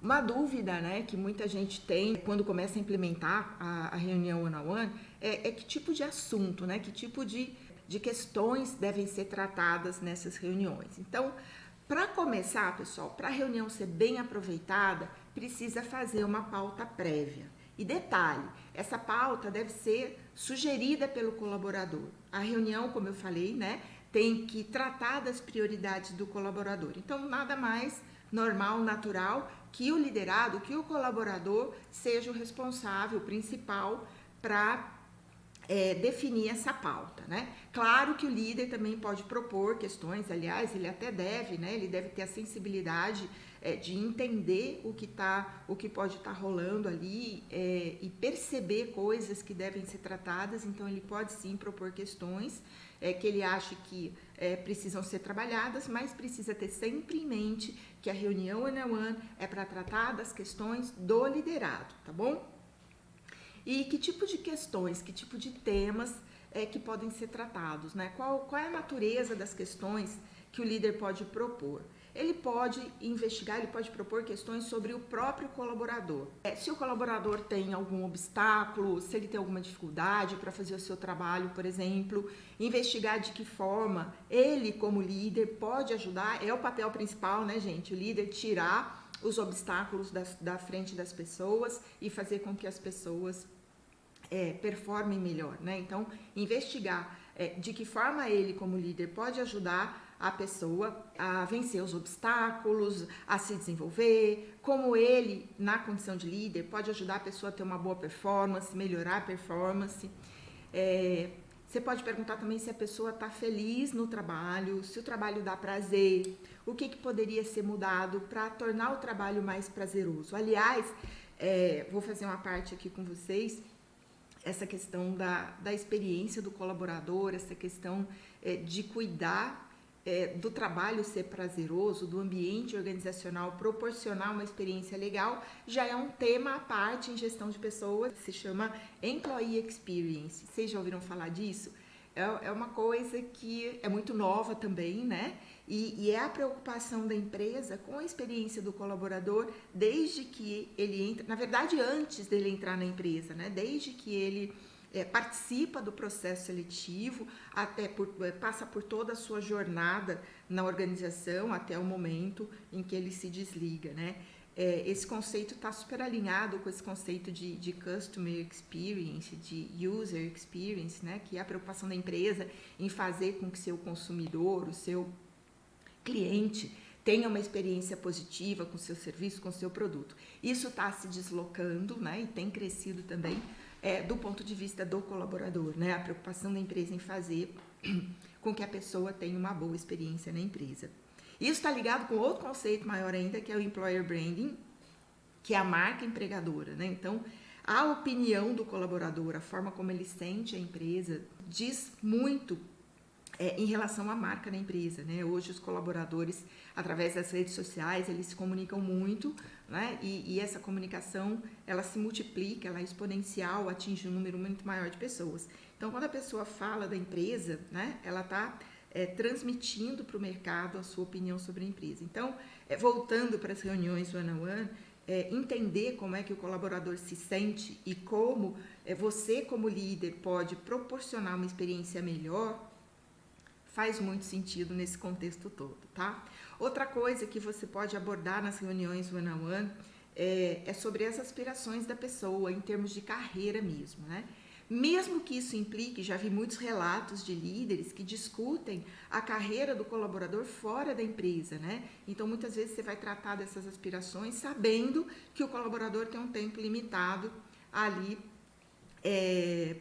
Uma dúvida, né, que muita gente tem quando começa a implementar a reunião one-on-one é que tipo de assunto, né, que tipo de questões devem ser tratadas nessas reuniões. Então, para começar, pessoal, para a reunião ser bem aproveitada, precisa fazer uma pauta prévia. E detalhe, essa pauta deve ser sugerida pelo colaborador. A reunião, como eu falei, né, tem que tratar das prioridades do colaborador. Então, nada mais normal, natural, que o liderado, que o colaborador seja o responsável principal para definir essa pauta, né? Claro que o líder também pode propor questões, aliás, ele até deve, né? Ele deve ter a sensibilidade de entender o que pode estar rolando ali e perceber coisas que devem ser tratadas. Então ele pode sim propor questões que ele acha que precisam ser trabalhadas, mas precisa ter sempre em mente que a reunião one-on-one é para tratar das questões do liderado, tá bom? E que tipo de questões, que tipo de temas que podem ser tratados, né? Qual é a natureza das questões que o líder pode propor? Ele pode investigar, ele pode propor questões sobre o próprio colaborador. Se o colaborador tem algum obstáculo, se ele tem alguma dificuldade para fazer o seu trabalho, por exemplo, investigar de que forma ele, como líder, pode ajudar. É o papel principal, né, gente? O líder tirar os obstáculos da frente das pessoas e fazer com que as pessoas performem melhor, né? Então, investigar de que forma ele, como líder, pode ajudar a pessoa a vencer os obstáculos, a se desenvolver, como ele, na condição de líder, pode ajudar a pessoa a ter uma boa performance, melhorar a performance. Você pode perguntar também se a pessoa está feliz no trabalho, se o trabalho dá prazer, o que poderia ser mudado para tornar o trabalho mais prazeroso. Aliás, vou fazer uma parte aqui com vocês, essa questão da experiência do colaborador, essa questão de cuidar do trabalho ser prazeroso, do ambiente organizacional proporcionar uma experiência legal, já é um tema à parte em gestão de pessoas, se chama Employee Experience. Vocês já ouviram falar disso? É uma coisa que é muito nova também, né? E é a preocupação da empresa com a experiência do colaborador desde que ele entra, na verdade antes dele entrar na empresa, né? Desde que ele participa do processo seletivo, passa por toda a sua jornada na organização até o momento em que ele se desliga, né? Esse conceito está super alinhado com esse conceito de Customer Experience, de User Experience, né? Que é a preocupação da empresa em fazer com que seu consumidor, o seu cliente, tenha uma experiência positiva com o seu serviço, com o seu produto. Isso está se deslocando, né? E tem crescido também do ponto de vista do colaborador, né? A preocupação da empresa em fazer com que a pessoa tenha uma boa experiência na empresa. Isso está ligado com outro conceito maior ainda, que é o Employer Branding, que é a marca empregadora, né? Então, a opinião do colaborador, a forma como ele sente a empresa, diz muito em relação à marca da empresa, né? Hoje os colaboradores, através das redes sociais, eles se comunicam muito, né? E essa comunicação, ela se multiplica, ela é exponencial, atinge um número muito maior de pessoas. Então, quando a pessoa fala da empresa, né? Ela está transmitindo para o mercado a sua opinião sobre a empresa. Então, voltando para as reuniões one-on-one, entender como é que o colaborador se sente e como você, como líder, pode proporcionar uma experiência melhor, faz muito sentido nesse contexto todo, tá? Outra coisa que você pode abordar nas reuniões one-on-one é sobre as aspirações da pessoa em termos de carreira mesmo, né? Mesmo que isso implique, já vi muitos relatos de líderes que discutem a carreira do colaborador fora da empresa, né? Então, muitas vezes você vai tratar dessas aspirações sabendo que o colaborador tem um tempo limitado ali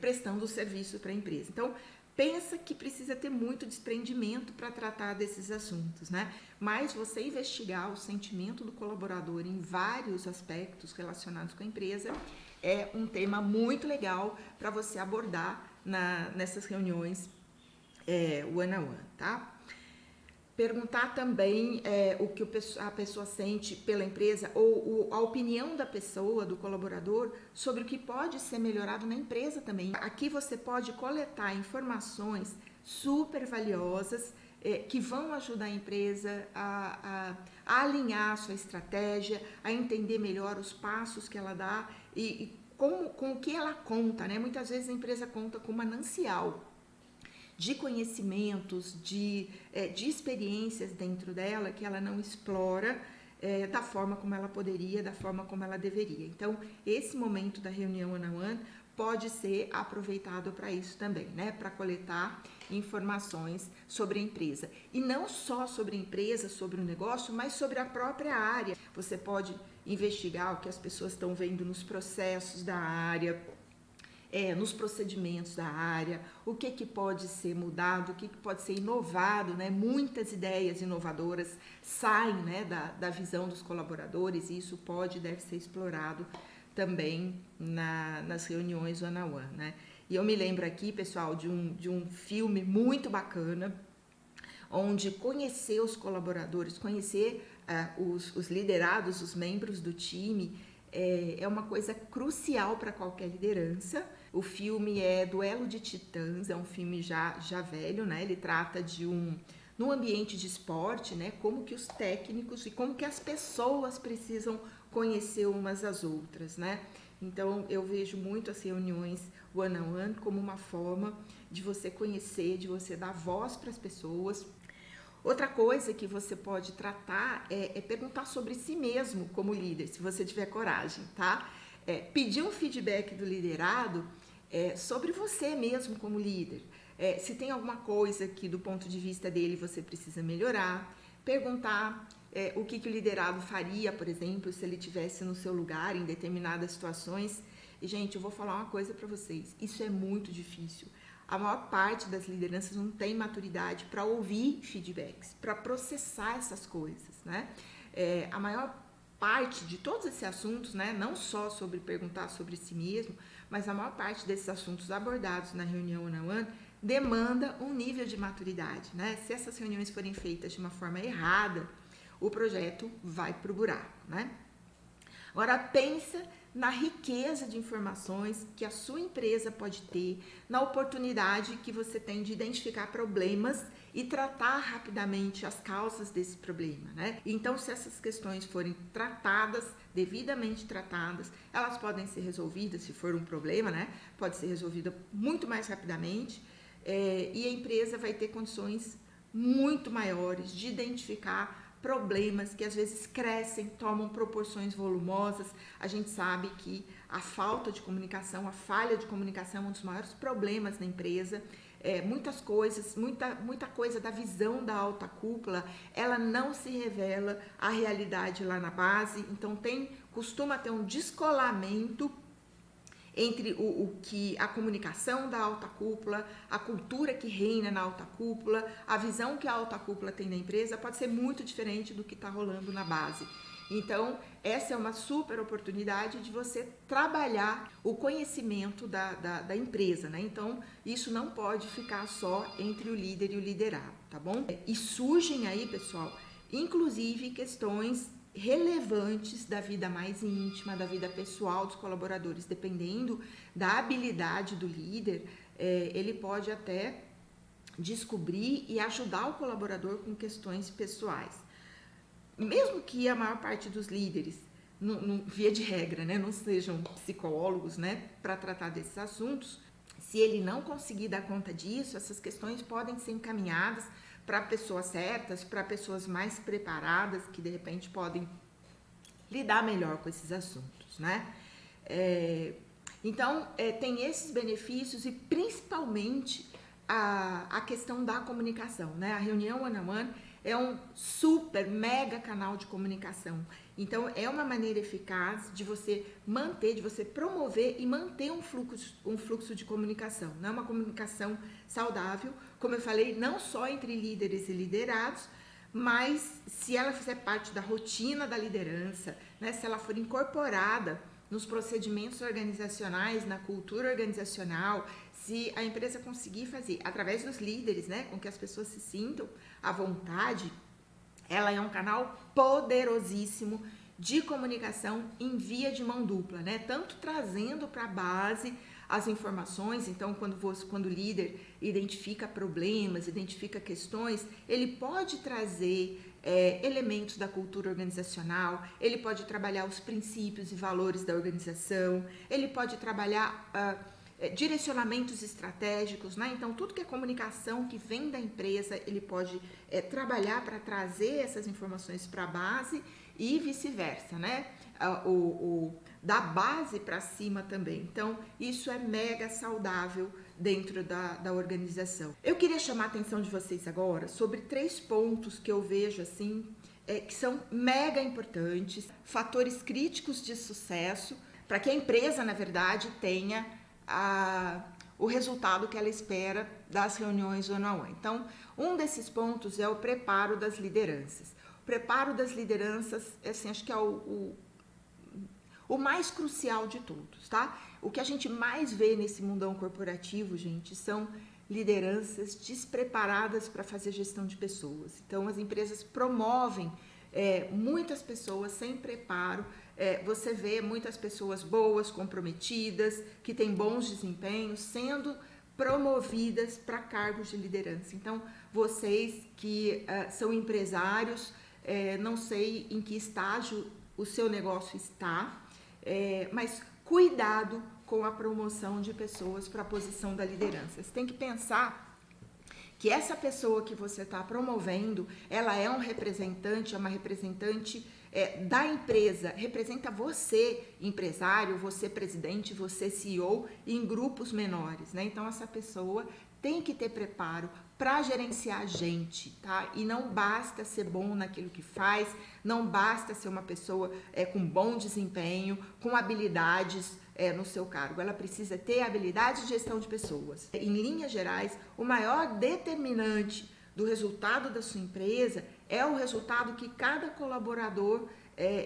prestando o serviço para a empresa. Então, pensa que precisa ter muito desprendimento para tratar desses assuntos, né? Mas você investigar o sentimento do colaborador em vários aspectos relacionados com a empresa é um tema muito legal para você abordar nessas reuniões one-on-one, tá? Perguntar também o que a pessoa sente pela empresa ou a opinião da pessoa, do colaborador, sobre o que pode ser melhorado na empresa também. Aqui você pode coletar informações super valiosas que vão ajudar a empresa a a alinhar a sua estratégia, a entender melhor os passos que ela dá e com o que ela conta, né? Muitas vezes a empresa conta com um manancial de conhecimentos, de experiências dentro dela que ela não explora da forma como ela poderia, da forma como ela deveria. Então, esse momento da reunião one-on-one pode ser aproveitado para isso também, né? Para coletar informações sobre a empresa. E não só sobre a empresa, sobre o negócio, mas sobre a própria área. Você pode investigar o que as pessoas estão vendo nos processos da área, nos procedimentos da área, o que pode ser mudado, o que pode ser inovado, né? Muitas ideias inovadoras saem, né, da visão dos colaboradores e isso pode e deve ser explorado também nas reuniões one-on-one, né? E eu me lembro aqui, pessoal, de um filme muito bacana, onde conhecer os colaboradores, conhecer os liderados, os membros do time, é uma coisa crucial para qualquer liderança. O filme é Duelo de Titãs, é um filme já velho, né? Ele trata de no ambiente de esporte, né? Como que os técnicos e como que as pessoas precisam conhecer umas às outras, né? Então, eu vejo muito as reuniões one-on-one como uma forma de você conhecer, de você dar voz para as pessoas. Outra coisa que você pode tratar é perguntar sobre si mesmo como líder, se você tiver coragem, tá? Pedir um feedback do liderado sobre você mesmo como líder. Se tem alguma coisa que do ponto de vista dele você precisa melhorar, perguntar o que o liderado faria, por exemplo, se ele estivesse no seu lugar em determinadas situações. E, gente, eu vou falar uma coisa para vocês, isso é muito difícil. A maior parte das lideranças não tem maturidade para ouvir feedbacks, para processar essas coisas, né? A maior parte de todos esses assuntos, né, não só sobre perguntar sobre si mesmo, mas a maior parte desses assuntos abordados na reunião one-on-one demanda um nível de maturidade, né? Se essas reuniões forem feitas de uma forma errada, o projeto vai para o buraco, né? Agora, pensa na riqueza de informações que a sua empresa pode ter, na oportunidade que você tem de identificar problemas e tratar rapidamente as causas desse problema, né? Então, se essas questões forem tratadas, devidamente tratadas, elas podem ser resolvidas, se for um problema, né? Pode ser resolvida muito mais rapidamente e a empresa vai ter condições muito maiores de identificar problemas que às vezes crescem, tomam proporções volumosas. A gente sabe que a falta de comunicação, a falha de comunicação é um dos maiores problemas na empresa. Muitas coisas, muita coisa da visão da alta cúpula, ela não se revela a realidade lá na base, então costuma ter um descolamento entre o que a comunicação da alta cúpula, a cultura que reina na alta cúpula, a visão que a alta cúpula tem da empresa pode ser muito diferente do que está rolando na base. Então, essa é uma super oportunidade de você trabalhar o conhecimento da empresa, né? Então, isso não pode ficar só entre o líder e o liderado, tá bom? E surgem aí, pessoal, inclusive questões relevantes da vida mais íntima, da vida pessoal dos colaboradores, dependendo da habilidade do líder, ele pode até descobrir e ajudar o colaborador com questões pessoais. Mesmo que a maior parte dos líderes, via de regra, né, não sejam psicólogos, né, para tratar desses assuntos, se ele não conseguir dar conta disso, essas questões podem ser encaminhadas para pessoas certas, para pessoas mais preparadas, que de repente podem lidar melhor com esses assuntos, né? Então, tem esses benefícios e principalmente a questão da comunicação, né? A reunião one-on-one é um super, mega canal de comunicação. Então, é uma maneira eficaz de você manter, de você promover e manter um fluxo de comunicação. Não é uma comunicação saudável, como eu falei, não só entre líderes e liderados, mas se ela fizer parte da rotina da liderança, né, se ela for incorporada nos procedimentos organizacionais, na cultura organizacional, se a empresa conseguir fazer através dos líderes, né, com que as pessoas se sintam à vontade, ela é um canal poderosíssimo de comunicação em via de mão dupla, né? Tanto trazendo para a base as informações, então quando o líder identifica problemas, identifica questões, ele pode trazer elementos da cultura organizacional, ele pode trabalhar os princípios e valores da organização, ele pode trabalhar direcionamentos estratégicos, né? Então, tudo que é comunicação que vem da empresa, ele pode trabalhar para trazer essas informações para a base e vice-versa, né? Da base para cima também. Então, isso é mega saudável dentro da organização. Eu queria chamar a atenção de vocês agora sobre 3 pontos que eu vejo assim, que são mega importantes, fatores críticos de sucesso, para que a empresa, na verdade, tenha o resultado que ela espera das reuniões one-on-one. Então, um desses pontos é o preparo das lideranças. O preparo das lideranças, assim, acho que é o mais crucial de todos, tá? O que a gente mais vê nesse mundão corporativo, gente, são lideranças despreparadas para fazer gestão de pessoas. Então, as empresas promovem muitas pessoas sem preparo. Você vê muitas pessoas boas, comprometidas, que têm bons desempenhos, sendo promovidas para cargos de liderança. Então, vocês que são empresários, não sei em que estágio o seu negócio está, mas cuidado com a promoção de pessoas para a posição da liderança. Você tem que pensar que essa pessoa que você está promovendo, ela é um representante, é uma representante da empresa, representa você, empresário, você presidente, você CEO, em grupos menores, né? Então, essa pessoa tem que ter preparo para gerenciar gente, tá? E não basta ser bom naquilo que faz, não basta ser uma pessoa com bom desempenho, com habilidades no seu cargo. Ela precisa ter habilidade de gestão de pessoas. Em linhas gerais, o maior determinante do resultado da sua empresa é o resultado que cada colaborador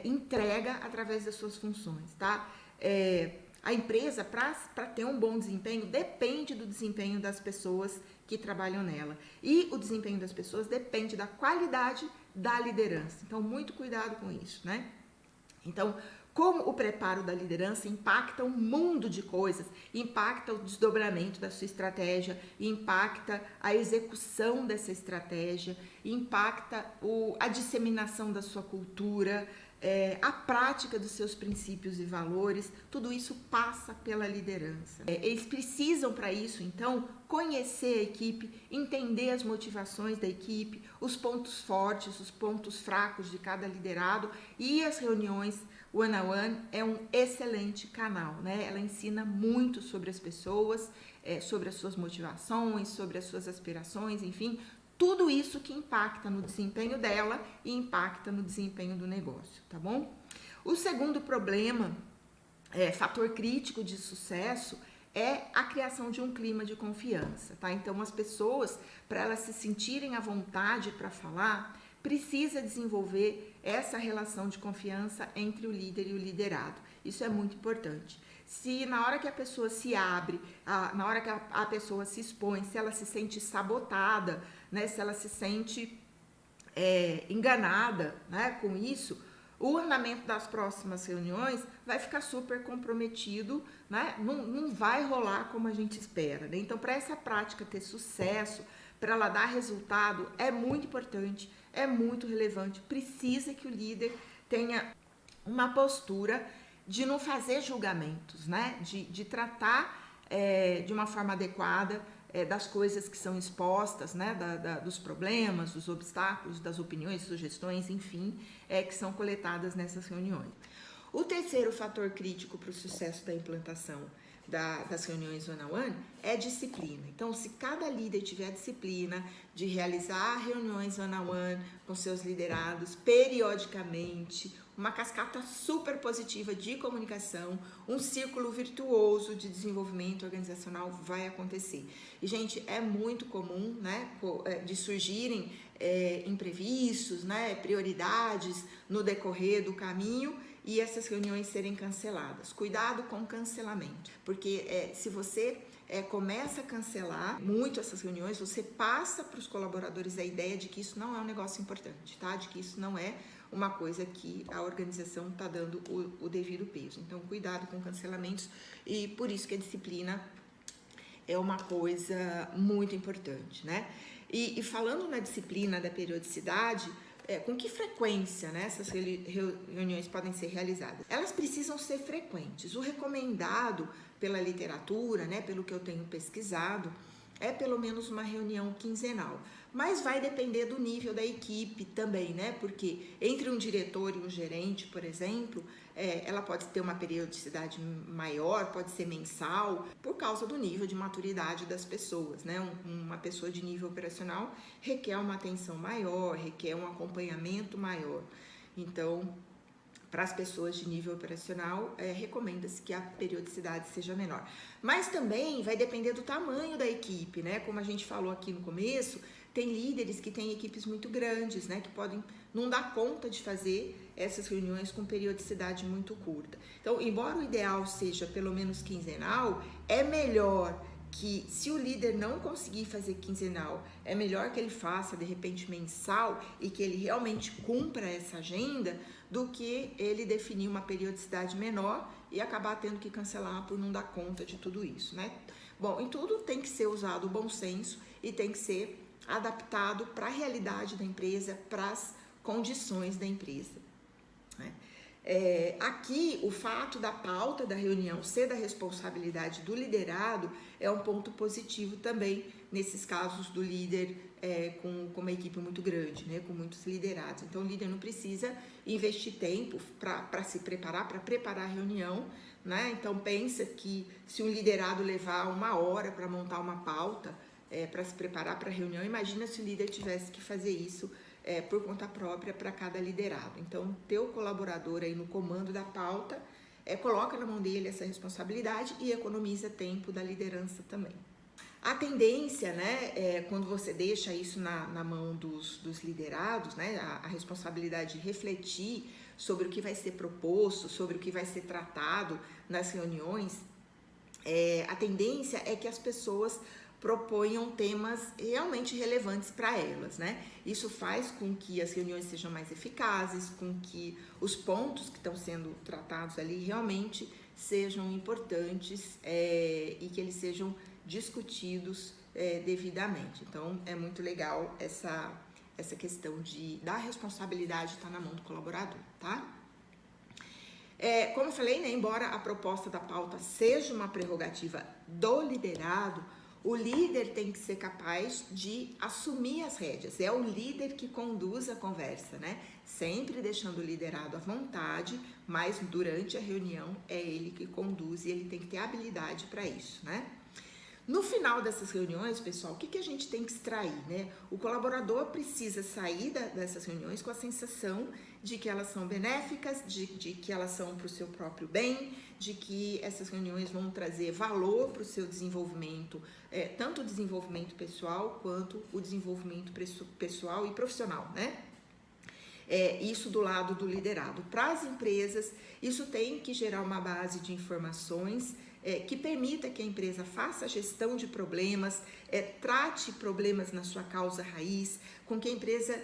entrega através das suas funções, tá? A empresa, para ter um bom desempenho, depende do desempenho das pessoas que trabalham nela. E o desempenho das pessoas depende da qualidade da liderança. Então, muito cuidado com isso, né? Então, como o preparo da liderança impacta um mundo de coisas, impacta o desdobramento da sua estratégia, impacta a execução dessa estratégia, impacta a disseminação da sua cultura, a prática dos seus princípios e valores, tudo isso passa pela liderança. Eles precisam, para isso, então, conhecer a equipe, entender as motivações da equipe, os pontos fortes, os pontos fracos de cada liderado, e as reuniões one-on-one é um excelente canal, né? Ela ensina muito sobre as pessoas, sobre as suas motivações, sobre as suas aspirações, enfim, tudo isso que impacta no desempenho dela e impacta no desempenho do negócio, tá bom? O segundo problema, fator crítico de sucesso, é a criação de um clima de confiança, tá? Então, as pessoas, para elas se sentirem à vontade para falar, precisa desenvolver essa relação de confiança entre o líder e o liderado. Isso é muito importante. Se na hora que a pessoa se abre, na hora que a pessoa se expõe, se ela se sente sabotada, né, se ela se sente enganada, né, com isso, o andamento das próximas reuniões vai ficar super comprometido, né? Não vai rolar como a gente espera, né? Então, para essa prática ter sucesso, para ela dar resultado, é muito importante, é muito relevante. Precisa que o líder tenha uma postura de não fazer julgamentos, né? De tratar de uma forma adequada das coisas que são expostas, né? Dos problemas, dos obstáculos, das opiniões, sugestões, enfim, que são coletadas nessas reuniões. O terceiro fator crítico para o sucesso da implantação das reuniões one-on-one é disciplina. Então, se cada líder tiver disciplina de realizar reuniões one-on-one com seus liderados periodicamente, uma cascata super positiva de comunicação, um círculo virtuoso de desenvolvimento organizacional vai acontecer. E, gente, é muito comum, né, de surgirem imprevistos, né, prioridades no decorrer do caminho, e essas reuniões serem canceladas. Cuidado com o cancelamento, porque se você começa a cancelar muito essas reuniões, você passa para os colaboradores a ideia de que isso não é um negócio importante, tá? De que isso não é uma coisa que a organização está dando o devido peso. Então, cuidado com cancelamentos, e por isso que a disciplina é uma coisa muito importante, né? E falando na disciplina da periodicidade, com que frequência, né, essas reuniões podem ser realizadas? Elas precisam ser frequentes. O recomendado pela literatura, né, pelo que eu tenho pesquisado, é pelo menos uma reunião quinzenal. Mas vai depender do nível da equipe também, né? Porque entre um diretor e um gerente, por exemplo, ela pode ter uma periodicidade maior, pode ser mensal, por causa do nível de maturidade das pessoas, né? Uma pessoa de nível operacional requer uma atenção maior, requer um acompanhamento maior. Então, para as pessoas de nível operacional, recomenda-se que a periodicidade seja menor. Mas também vai depender do tamanho da equipe, né? Como a gente falou aqui no começo, tem líderes que têm equipes muito grandes, né? Que podem não dar conta de fazer essas reuniões com periodicidade muito curta. Então, embora o ideal seja pelo menos quinzenal, é melhor que, se o líder não conseguir fazer quinzenal, é melhor que ele faça de repente mensal e que ele realmente cumpra essa agenda, do que ele definir uma periodicidade menor e acabar tendo que cancelar por não dar conta de tudo isso, né? Bom, em tudo tem que ser usado o bom senso e tem que ser adaptado para a realidade da empresa, para as condições da empresa, né? Aqui, o fato da pauta da reunião ser da responsabilidade do liderado é um ponto positivo também nesses casos do líder com uma equipe muito grande, né, com muitos liderados. Então, o líder não precisa investir tempo para se preparar, para preparar a reunião, né? Então, pensa que se um liderado levar 1 hora para montar uma pauta, para se preparar para a reunião, imagina se o líder tivesse que fazer isso por conta própria para cada liderado. Então, ter o colaborador aí no comando da pauta, coloca na mão dele essa responsabilidade e economiza tempo da liderança também. A tendência, né, quando você deixa isso na mão dos liderados, né, a responsabilidade de refletir sobre o que vai ser proposto, sobre o que vai ser tratado nas reuniões, a tendência é que as pessoas proponham temas realmente relevantes para elas, né? Isso faz com que as reuniões sejam mais eficazes, com que os pontos que estão sendo tratados ali realmente sejam importantes e que eles sejam discutidos devidamente. Então, é muito legal essa questão da responsabilidade estar na mão do colaborador, tá? Como eu falei, né, embora a proposta da pauta seja uma prerrogativa do liderado, o líder tem que ser capaz de assumir as rédeas. É o líder que conduz a conversa, né? Sempre deixando o liderado à vontade, mas durante a reunião é ele que conduz e ele tem que ter habilidade para isso, né? No final dessas reuniões, pessoal, o que a gente tem que extrair, né? O colaborador precisa sair dessas reuniões com a sensação de que elas são benéficas, de que elas são para o seu próprio bem, de que essas reuniões vão trazer valor para o seu desenvolvimento, tanto o desenvolvimento pessoal quanto o desenvolvimento pessoal e profissional, né? Isso do lado do liderado. Para as empresas, isso tem que gerar uma base de informações que permita que a empresa faça a gestão de problemas, trate problemas na sua causa raiz, com que a empresa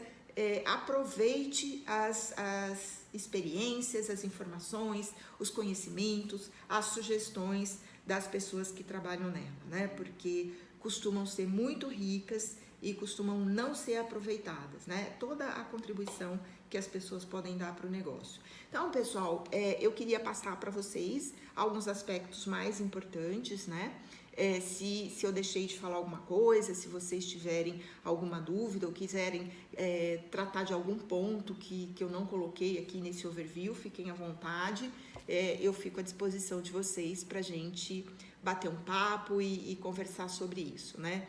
aproveite as experiências, as informações, os conhecimentos, as sugestões das pessoas que trabalham nela, né? Porque costumam ser muito ricas e costumam não ser aproveitadas, né? Toda a contribuição que as pessoas podem dar para o negócio. Então, pessoal, eu queria passar para vocês alguns aspectos mais importantes, né? Se eu deixei de falar alguma coisa, se vocês tiverem alguma dúvida ou quiserem tratar de algum ponto que eu não coloquei aqui nesse overview, fiquem à vontade. Eu fico à disposição de vocês para a gente bater um papo e conversar sobre isso, né?